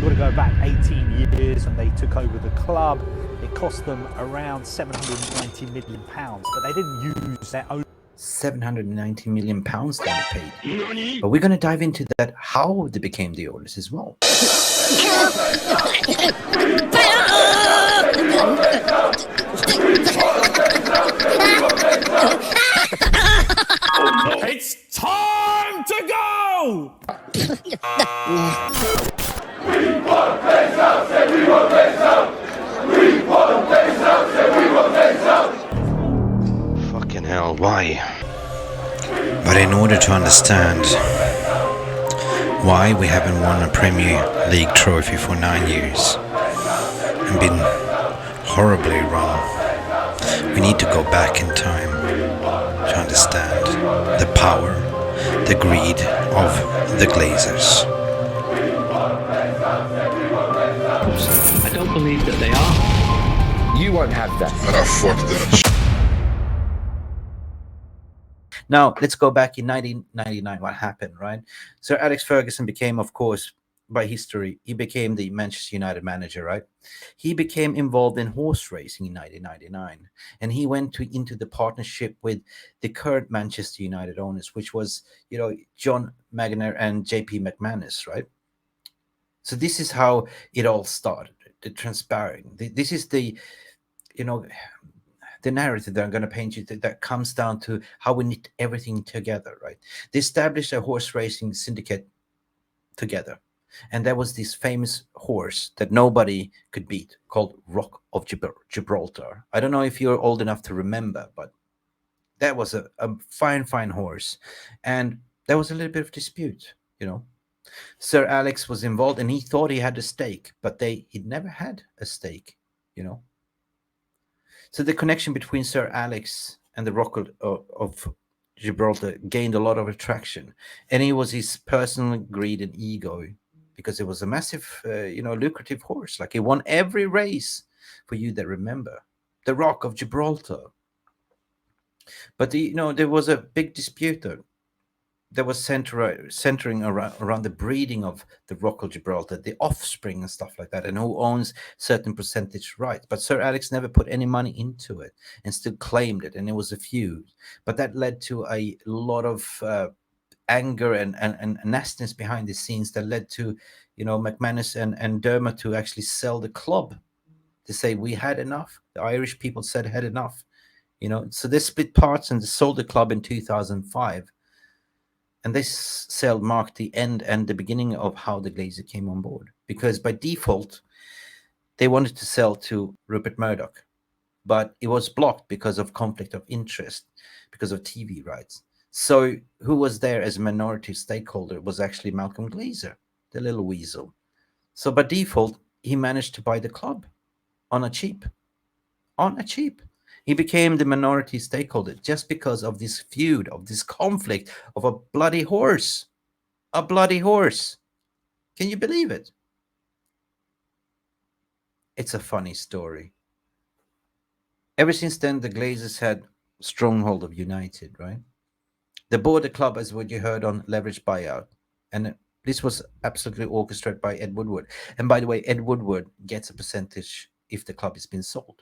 got to go back 18 years when they took over the club. It cost them around £790 million, but they didn't use their own. £790 million they paid. But we're going to dive into that, how they became the owners as well. It's time to go! Fucking hell, why? But in order to understand why we haven't won a Premier League trophy for 9 years and been horribly wrong, we need to go back in time to understand the power, the greed of the Glazers. I don't believe that they are. You won't have that. Fuck that. Now, let's go back in 1999. What happened, right? Sir Alex Ferguson became, of course, by history, he became the Manchester United manager, right? He became involved in horse racing in 1999. And he went into the partnership with the current Manchester United owners, which was, John Magnier and JP McManus, right? So this is how it all started, the transparent. This is the narrative that I'm going to paint you that comes down to how we knit everything together, right? They established a horse racing syndicate together. And there was this famous horse that nobody could beat called Rock of Gibraltar. I don't know if you're old enough to remember, but that was a fine, fine horse. And there was a little bit of dispute, Sir Alex was involved and he thought he had a stake, but he'd never had a stake, So the connection between Sir Alex and the Rock of Gibraltar gained a lot of attraction. And it was his personal greed and ego, because it was a massive, lucrative horse. Like, he won every race, for you that remember. The Rock of Gibraltar. But, there was a big dispute, though. That was centering around the breeding of the Rock of Gibraltar, the offspring and stuff like that, and who owns certain percentage rights. But Sir Alex never put any money into it and still claimed it, and it was a feud. But that led to a lot of anger and nastiness behind the scenes that led to, McManus and Dermot to actually sell the club, to say we had enough. The Irish people said had enough, So they split parts and they sold the club in 2005. And this sale marked the end and the beginning of how the Glazer came on board. Because by default, they wanted to sell to Rupert Murdoch. But it was blocked because of conflict of interest, because of TV rights. So who was there as a minority stakeholder was actually Malcom Glazer, the little weasel. So by default, he managed to buy the club on a cheap. He became the minority stakeholder just because of this feud, of this conflict of a bloody horse. A bloody horse. Can you believe it? It's a funny story. Ever since then, the Glazers had stronghold of United, right? They bought the club, as what you heard on Leverage Buyout. And this was absolutely orchestrated by Ed Woodward. And by the way, Ed Woodward gets a percentage if the club has been sold.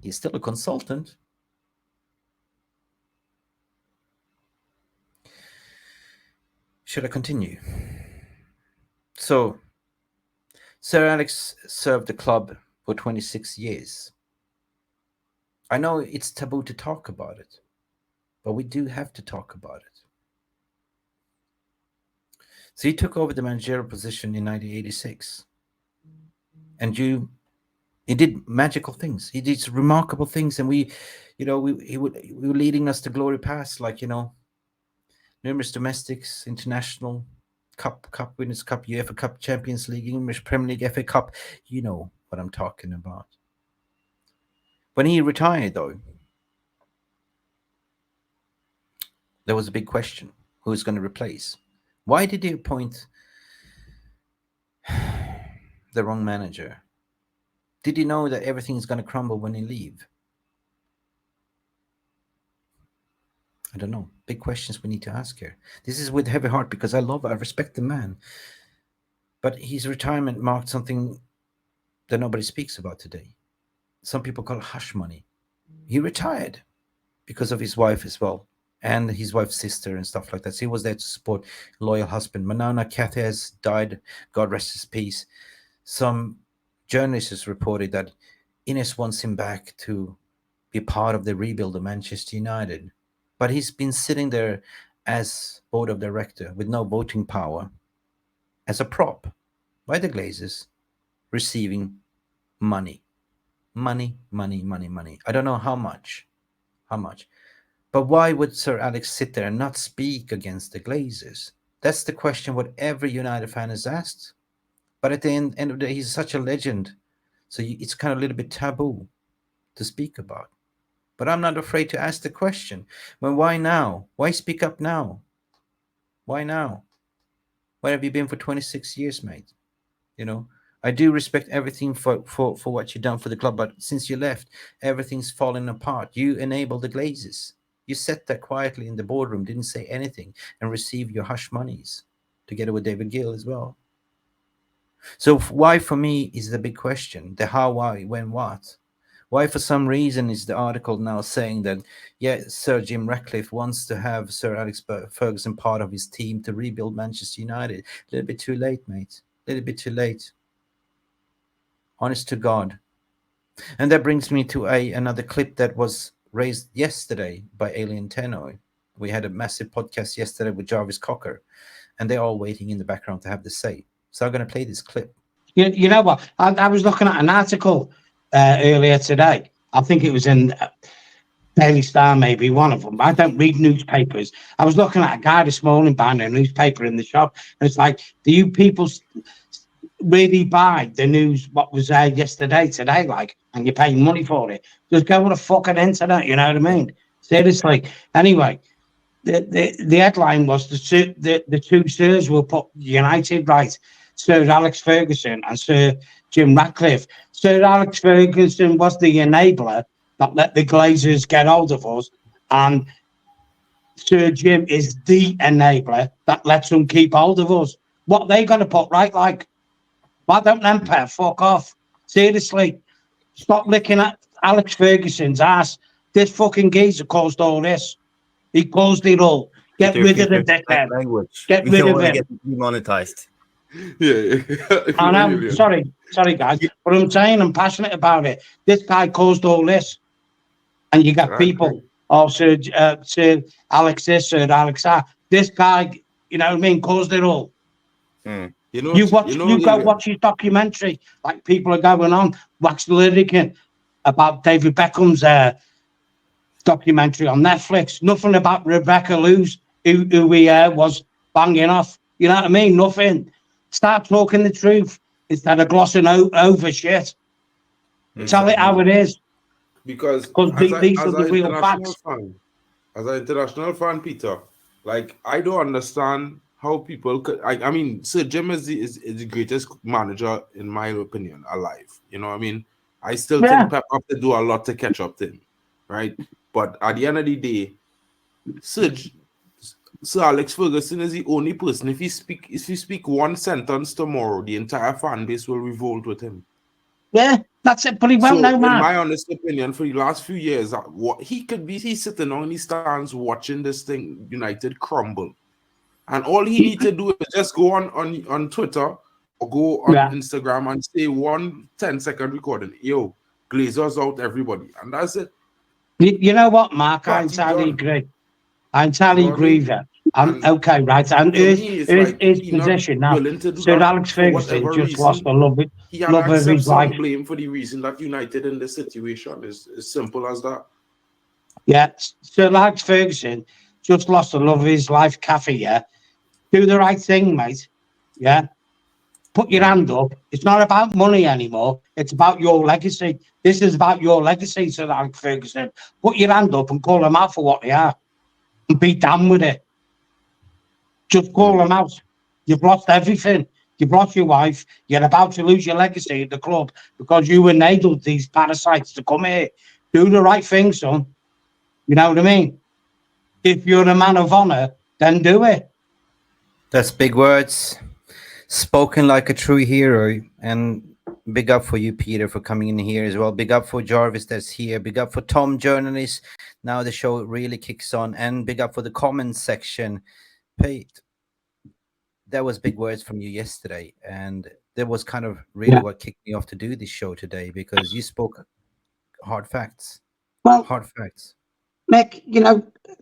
He's still a consultant. Should I continue? So, Sir Alex served the club for 26 years. I know it's taboo to talk about it, but we do have to talk about it. So he took over the managerial position in 1986. And he did magical things. He did remarkable things, and we were leading us to glory past, like numerous domestics, international, cup winners, cup, UEFA Cup, Champions League, English Premier League, FA Cup. You know what I'm talking about. When he retired, though, there was a big question: who's going to replace? Why did he appoint the wrong manager? Did he know that everything is going to crumble when he leave? I don't know. Big questions we need to ask here. This is with heavy heart because I respect the man. But his retirement marked something that nobody speaks about today. Some people call it hush money. He retired because of his wife as well, and his wife's sister and stuff like that. So he was there to support loyal husband. Manana Kathes died, God rest his peace. Some journalists reported that Ines wants him back to be part of the rebuild of Manchester United. But he's been sitting there as board of director with no voting power, as a prop by the Glazers, receiving money. Money. I don't know how much. But why would Sir Alex sit there and not speak against the Glazers? That's the question what every United fan has asked. But at the end of the day, he's such a legend. So it's kind of a little bit taboo to speak about. But I'm not afraid to ask the question. Well, why now? Why speak up now? Why now? Where have you been for 26 years, mate? You know, I do respect everything for what you've done for the club, but since you left, everything's fallen apart. You enabled the Glazers. You sat there quietly in the boardroom, didn't say anything, and received your hush monies together with David Gill as well. So why, for me, is the big question. The how, why, when, what. Why, for some reason, is the article now saying that, yeah, Sir Jim Ratcliffe wants to have Sir Alex Ferguson part of his team to rebuild Manchester United. A little bit too late, mate. A little bit too late. Honest to God. And that brings me to another clip that was raised yesterday by Alien Tenor. We had a massive podcast yesterday with Jarvis Cocker, and they're all waiting in the background to have the say. So I'm going to play this clip. You know what? I was looking at an article earlier today. I think it was in Daily Star, maybe one of them. I don't read newspapers. I was looking at a guy this morning buying a newspaper in the shop, and it's like, do you people really buy the news what was there yesterday, today, like, and you're paying money for it? Just go on the fucking internet, you know what I mean? Seriously. Anyway, the headline was the two sirs will put United right. Sir Alex Ferguson and Sir Jim Ratcliffe. Sir Alex Ferguson was the enabler that let the Glazers get hold of us, and Sir Jim is the enabler that lets them keep hold of us. What they gonna put right? Like, why don't them pair fuck off? Seriously, stop licking at Alex Ferguson's ass. This fucking geezer caused all this. He caused it all. Get rid of the dickhead. Language. Get rid of him. Get demonetized. Yeah. I know. Sorry, guys. But I'm saying I'm passionate about it. This guy caused all this, and you got people. Oh, Sir Alex this, Sir Alex that. This guy, you know what I mean, caused it all. You go watch his documentary. Like, people are going on wax lyricking about David Beckham's documentary on Netflix. Nothing about Rebecca Lewis, who we was banging off. You know what I mean? Nothing. Start talking the truth instead of glossing over shit. Tell it how it is. Because these are the real facts. As an international fan, Peter, like, I don't understand how people could. I mean, Sir Jim is the greatest manager, in my opinion, alive. You know what I mean? I still think Pep have to do a lot to catch up to him, right? But at the end of the day, Sir Alex Ferguson is the only person. If you speak one sentence tomorrow, the entire fan base will revolt with him. Yeah, that's it. But he won't know, man. In my honest opinion, for the last few years, what he could be, he's sitting on his stands watching this thing United crumble, and all he needs to do is just go on Twitter or go on Instagram and say 1 10-second recording. Yo, Glazers out, everybody, and that's it. You know what, Mark? I entirely agree. I entirely agree with you. Okay, right. And his position now, Sir Alex Ferguson just lost the love of his life. Blame for the reason that United in this situation is as simple as that. Yeah, Sir Alex Ferguson just lost the love of his life. Cafe, yeah. Do the right thing, mate. Yeah. Put your hand up. It's not about money anymore. It's about your legacy. This is about your legacy, Sir Alex Ferguson. Put your hand up and call them out for what they are. And be done with it. Just call them out. You've lost everything. You've lost your wife. You're about to lose your legacy at the club because you enabled these parasites to come here. Do the right thing, son. You know what I mean? If you're a man of honor, then do it. That's big words. Spoken like a true hero. And big up for you, Peter, for coming in here as well. Big up for Jarvis that's here. Big up for Tom, journalist. Now the show really kicks on. And big up for the comments section. Pete, that was big words from you yesterday. And that was kind of really what kicked me off to do this show today, because you spoke hard facts. Well, Hard facts. Mick,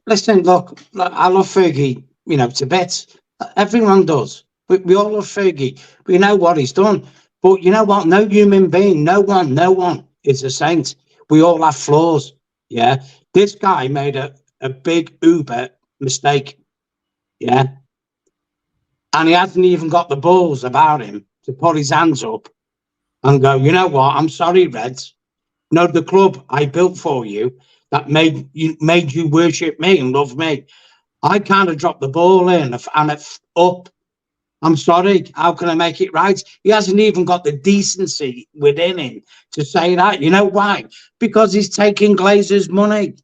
listen, look, I love Fergie, to bits. Everyone does. We all love Fergie. We know what he's done. But you know what? No human being, no one is a saint. We all have flaws. Yeah. This guy made a big uber mistake. Yeah. And he hasn't even got the balls about him to put his hands up and go, you know what? I'm sorry, Reds. No, the club I built for you that made you worship me and love me. I kind of dropped the ball in and it's up. I'm sorry. How can I make it right? He hasn't even got the decency within him to say that. You know why? Because he's taking Glazer's money.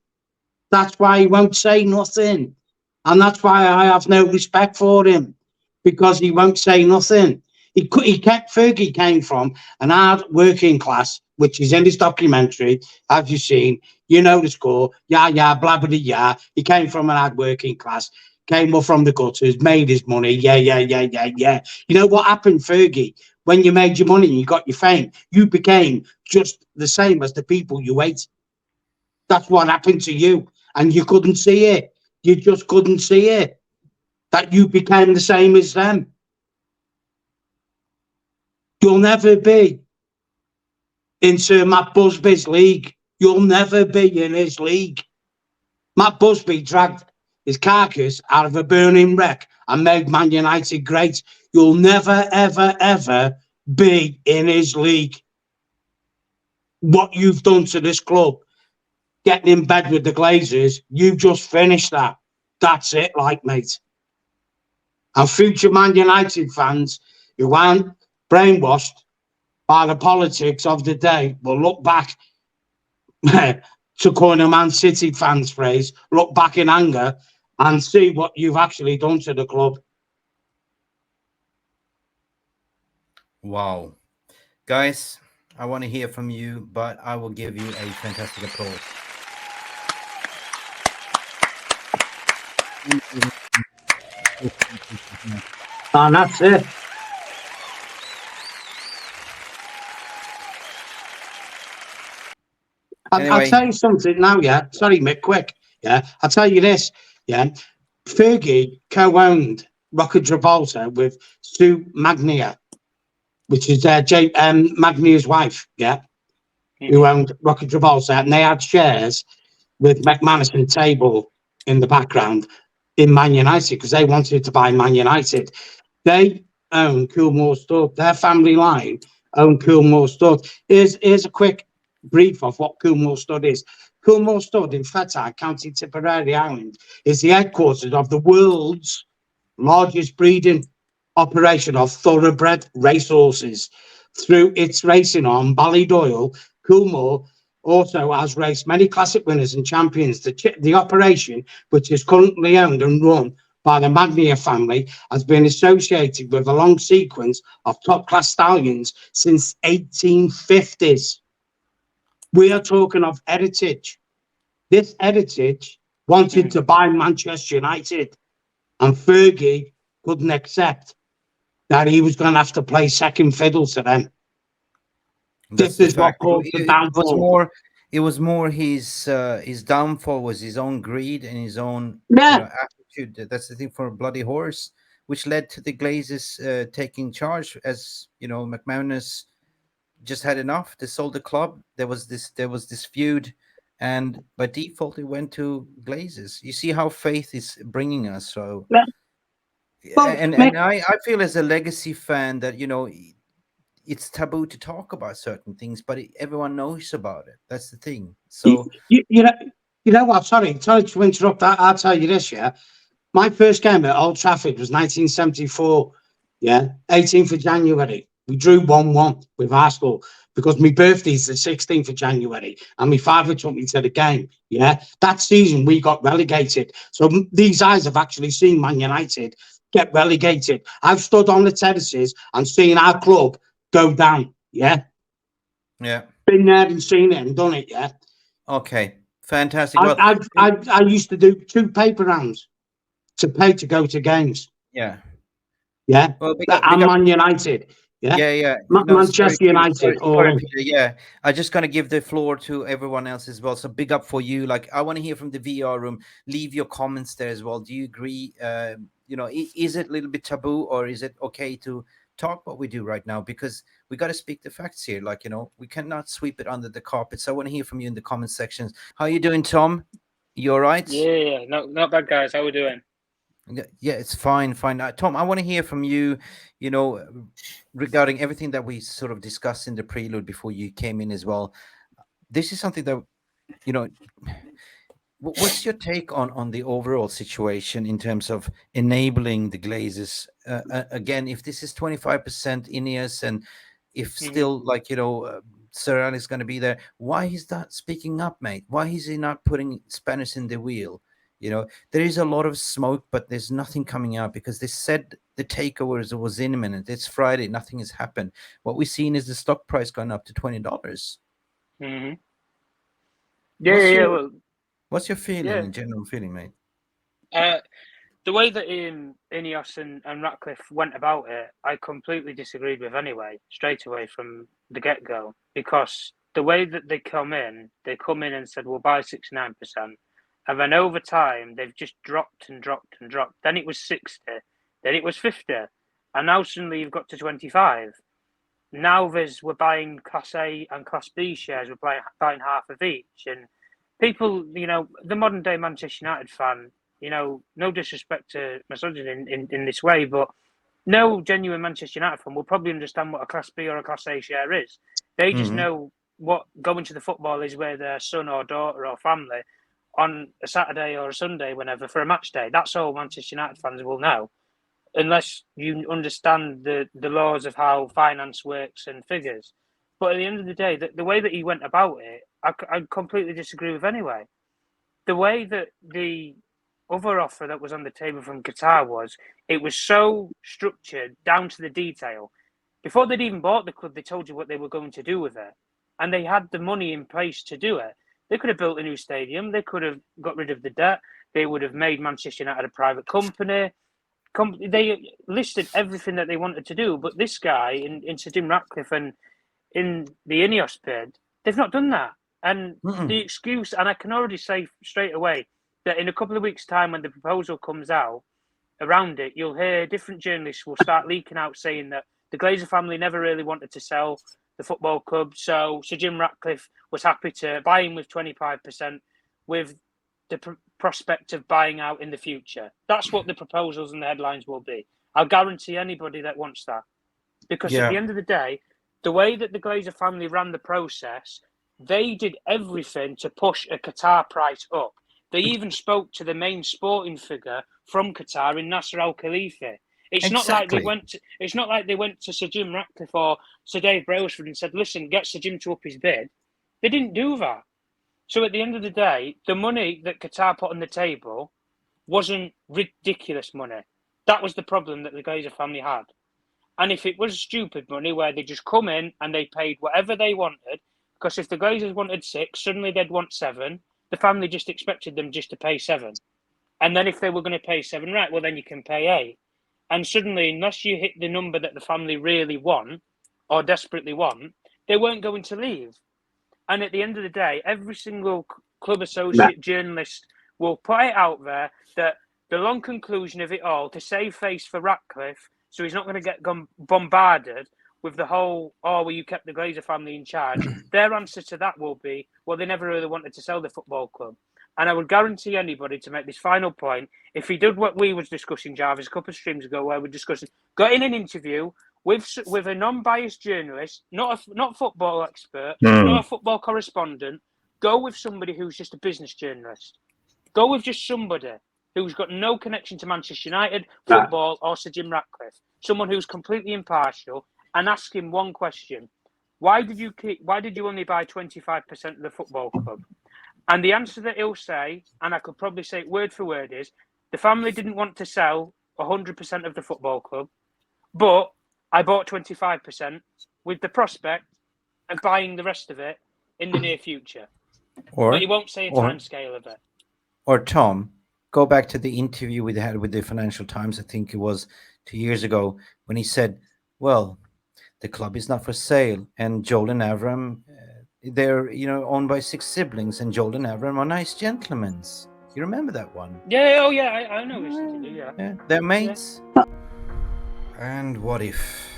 That's why he won't say nothing. And that's why I have no respect for him, because he won't say nothing. Fergie came from an hard working class, which is in his documentary, as you've seen. You know the score. Yeah, blah, blah, yeah. He came from an hard working class, came up from the gutters, made his money. Yeah. You know what happened, Fergie? When you made your money and you got your fame, you became just the same as the people you hate. That's what happened to you. And you couldn't see it. You just couldn't see it. That you became the same as them. You'll never be in Sir Matt Busby's league. You'll never be in his league. Matt Busby dragged his carcass out of a burning wreck and made Man United great. You'll never, ever, ever be in his league. What you've done to this club, getting in bed with the Glazers, you've just finished that. That's it, mate. And future Man United fans who aren't brainwashed by the politics of the day will look back, to coin a Man City fans phrase, look back in anger and see what you've actually done to the club. Wow. Guys, I want to hear from you, but I will give you a fantastic applause. And that's it. Anyway. I'll tell you something now, yeah. Sorry, Mick, quick. Yeah, I'll tell you this. Yeah, Fergie co-owned Rock of Gibraltar with Sue Magnier, which is Magnier's wife. Yeah, who owned Rock of Gibraltar, and they had shares with McManus and Table in the background in Man United because they wanted to buy Man United. They own Coolmore Stud. Their family line own Coolmore Stud. Here's a quick brief of what Coolmore Stud is. Coolmore Stud in Feta, County Tipperary, Ireland, is the headquarters of the world's largest breeding operation of thoroughbred racehorses. Through its racing arm, Ballydoyle, Coolmore also has raced many classic winners and champions. The operation, which is currently owned and run by the Magnier family, has been associated with a long sequence of top-class stallions since 1850s. We are talking of heritage. This heritage wanted to buy Manchester United, and Fergie couldn't accept that he was going to have to play second fiddle to them. That's this is what caused the downfall. It was more his downfall was his own greed and his own attitude. That's the thing for Bloody Horse, which led to the Glazers taking charge. As you know, McManus just had enough. They sold the club. There was this feud, and by default it went to Glazers. You see how faith is bringing us. So, and I feel as a legacy fan that it's taboo to talk about certain things, but everyone knows about it. That's the thing. So you know what? Sorry to interrupt. I'll tell you this. Yeah, my first game at Old Trafford was 1974. Yeah, 18th of January. We drew 1-1 with Arsenal because my birthday's the 16th of January and my father took me to the game. Yeah, that season we got relegated. So these guys have actually seen Man United get relegated. I've stood on the terraces and seen our club go down. Yeah. Yeah. Been there and seen it and done it. Yeah. Okay. Fantastic. Well, I used to do 2 paper rounds to pay to go to games. yeah. Yeah. Well, And Man United. Yeah. Yeah. No, it's very Manchester cute. United. Sorry, Peter. Yeah. I just gonna give the floor to everyone else as well. So big up for you. Like, I want to hear from the VR room. Leave your comments there as well. Do you agree? Is it a little bit taboo, or is it okay to talk what we do right now? Because we got to speak the facts here. Like, we cannot sweep it under the carpet. So I want to hear from you in the comment sections. How you doing, Tom? You all right? Yeah. Not bad, guys. How we doing? Yeah, it's fine. Tom, I want to hear from you, regarding everything that we sort of discussed in the prelude before you came in as well. This is something that, what's your take on the overall situation in terms of enabling the Glazers? Again, if this is 25% Ineos, and if still Sir Alex is going to be there, why is that speaking up, mate? Why is he not putting Spanish in the wheel? There is a lot of smoke, but there's nothing coming out because they said the takeover was imminent. It's Friday. Nothing has happened. What we've seen is the stock price going up to $20. Mm-hmm. Yeah. What's your feeling, general feeling, mate? The way that Ineos and Ratcliffe went about it, I completely disagreed with anyway, straight away from the get-go. Because the way that they come in and said, we'll buy 69%. And then over time, they've just dropped and dropped and dropped. Then it was 60, then it was 50. And now suddenly you've got to 25. Now we're buying Class A and Class B shares. We're buying half of each. And people, the modern day Manchester United fan, no disrespect to my son in this way, but no genuine Manchester United fan will probably understand what a Class B or a Class A share is. They just know what going to the football is with their son or daughter or family on a Saturday or a Sunday, whenever, for a match day. That's all Manchester United fans will know, unless you understand the laws of how finance works and figures. But at the end of the day, the way that he went about it, I completely disagree with anyway. The way that the other offer that was on the table from Qatar was, it was so structured down to the detail. Before they'd even bought the club, they told you what they were going to do with it. And they had the money in place to do it. They could have built a new stadium. They could have got rid of the debt. They would have made Manchester United a private company. They listed everything that they wanted to do. But this guy in Sir Jim Ratcliffe and in the Ineos bid, they've not done that. And the excuse, and I can already say straight away that in a couple of weeks' time, when the proposal comes out around it, you'll hear different journalists will start leaking out saying that the Glazer family never really wanted to sell the football club. So Sir Jim Ratcliffe was happy to buy in with 25% with the prospect of buying out in the future. That's what the proposals and the headlines will be. I'll guarantee anybody that wants that. Because at the end of the day, the way that the Glazer family ran the process, they did everything to push a Qatar price up. They even spoke to the main sporting figure from Qatar in Nasser Al Khalifi. It's not like they went to. It's not like they went to Sir Jim Ratcliffe or Sir Dave Brailsford and said, "Listen, get Sir Jim to up his bid." They didn't do that. So at the end of the day, the money that Qatar put on the table wasn't ridiculous money. That was the problem that the Glazer family had. And if it was stupid money where they just come in and they paid whatever they wanted, because if the Glazers wanted 6, suddenly they'd want 7. The family just expected them just to pay 7. And then if they were going to pay 7, right, well, then you can pay 8. And suddenly, unless you hit the number that the family really want or desperately want, they weren't going to leave. And at the end of the day, every single club associate journalist will put it out there that the long conclusion of it all, to save face for Ratcliffe, so he's not going to get bombarded with the whole, oh, well, you kept the Glazer family in charge. Their answer to that will be, well, they never really wanted to sell the football club. And I would guarantee anybody, to make this final point, if he did what we was discussing, Jarvis, a couple of streams ago, where we're discussing, got in an interview with a non-biased journalist, not a football expert, not a football correspondent, go with somebody who's just a business journalist. Go with just somebody who's got no connection to Manchester United, football, or Sir Jim Ratcliffe. Someone who's completely impartial, and ask him one question: why did you only buy 25% of the football club? And the answer that he'll say, and I could probably say it word for word, is the family didn't want to sell 100% of the football club, but I bought 25% with the prospect of buying the rest of it in the near future. But he won't say a time scale of it. Or Tom, go back to the interview we had with the Financial Times, I think it was 2 years ago, when he said, well, the club is not for sale, and Joel and Avram, they're owned by 6 siblings, and Joel and Avram are nice gentlemen. You remember that one? Yeah, oh yeah, I know what to do, yeah. They're mates. And what if?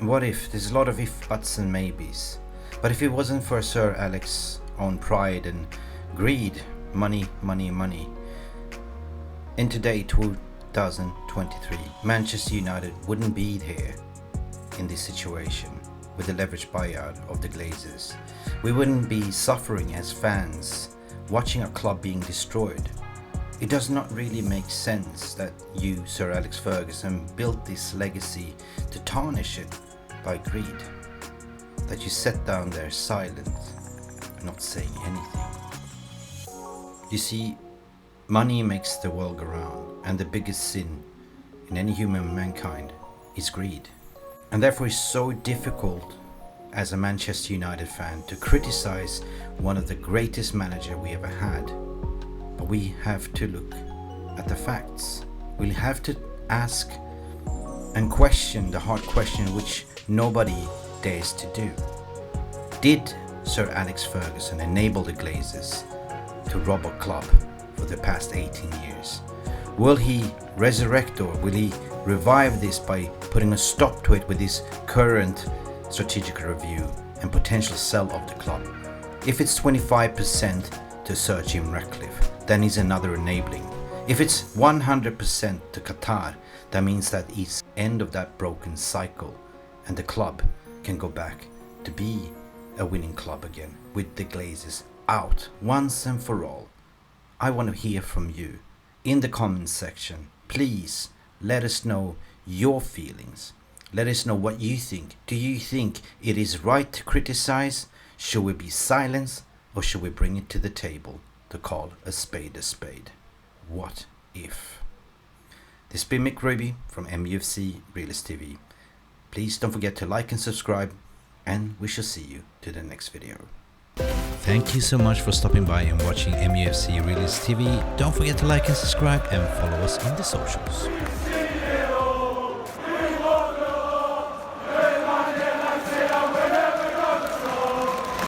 There's a lot of if, buts and maybes. But if it wasn't for Sir Alex's own pride and greed, money, in today, 2023, Manchester United wouldn't be here in this situation with the leveraged buyout of the Glazers. We wouldn't be suffering as fans, watching our club being destroyed. It does not really make sense that you, Sir Alex Ferguson, built this legacy to tarnish it by greed. That you sat down there silent, not saying anything. You see, money makes the world go round, and the biggest sin in any human mankind is greed. And therefore it's so difficult as a Manchester United fan to criticize one of the greatest managers we ever had. But we have to look at the facts. We'll have to ask and question the hard question which nobody dares to do. Did Sir Alex Ferguson enable the Glazers to rob a club for the past 18 years? Will he resurrect, or will he revive this by putting a stop to it with his current strategic review and potential sell of the club? If it's 25% to Sir Jim Ratcliffe, then he's another enabling. If it's 100% to Qatar, that means that it's end of that broken cycle, and the club can go back to be a winning club again with the Glazers out once and for all. I want to hear from you in the comments section. Please let us know your feelings. Let us know what you think. Do you think it is right to criticize? Should we be silent, or should we bring it to the table to call a spade a spade? What if? This has been Mick Ruby from MUFC Realist TV. Please don't forget to like and subscribe, and we shall see you to the next video. Thank you so much for stopping by and watching MUFC Realist TV. Don't forget to like and subscribe and follow us on the socials.